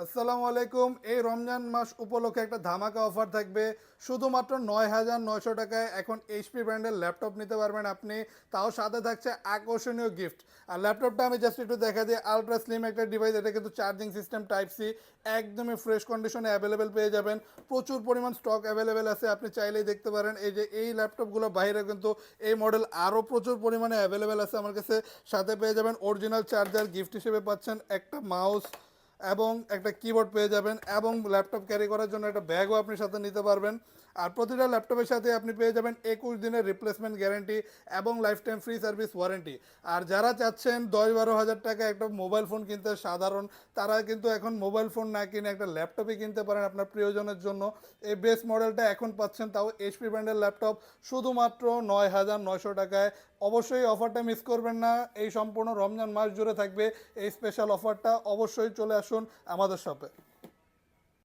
আসসালামু আলাইকুম। এই রমজান মাস উপলক্ষে একটা ধামাকা অফার থাকবে। শুধুমাত্র ৯,৯০০ টাকায় এখন এইচপি ব্র্যান্ডের ল্যাপটপ নিতে পারবেন আপনি। তাও সাথে থাকছে আকর্ষণীয় গিফট। আর ল্যাপটপটা আমি জাস্ট একটু দেখা দিই, আলট্রা স্লিম একটা ডিভাইস। এটা কিন্তু চার্জিং সিস্টেম টাইপ সি, একদমই ফ্রেশ কন্ডিশনে অ্যাভেলেবেল পেয়ে যাবেন। প্রচুর পরিমাণ স্টক অ্যাভেলেবেল আছে, আপনি চাইলেই দেখতে পারেন। এই যে এই ল্যাপটপগুলো বাইরে কিন্তু এই মডেল আরও প্রচুর পরিমাণে অ্যাভেলেবেল আছে আমার কাছে। সাথে পেয়ে যাবেন অরিজিনাল চার্জার, গিফট হিসেবে পাচ্ছেন একটা মাউস এবং একটা কিবোর্ড পেয়ে যাবেন, এবং ল্যাপটপ ক্যারি করার জন্য একটা ব্যাগও আপনি সাথে নিতে পারবেন। আর প্রতিটা ল্যাপটপের সাথে আপনি পেয়ে যাবেন 21 দিনের রিপ্লেসমেন্ট গ্যারান্টি এবং life time free service warranty. আর যারা চাচ্ছেন 10-12 হাজার টাকা একটা মোবাইল ফোন কিনতে সাধারণ, তারা কিন্তু এখন মোবাইল ফোন না কিনে একটা ল্যাপটপই কিনতে পারেন আপনার প্রিয়জনের জন্য। এই বেস মডেলটা এখন পাচ্ছেন, তাও এইচপি ব্র্যান্ডের ল্যাপটপ, শুধুমাত্র ৯,৯০০ টাকায়। অবশ্যই অফারটা মিস করবেন না। এই সম্পূর্ণ রমজান মাস জুড়ে থাকবে এই স্পেশাল অফারটা। অবশ্যই চলে আসুন আমাদের শপে।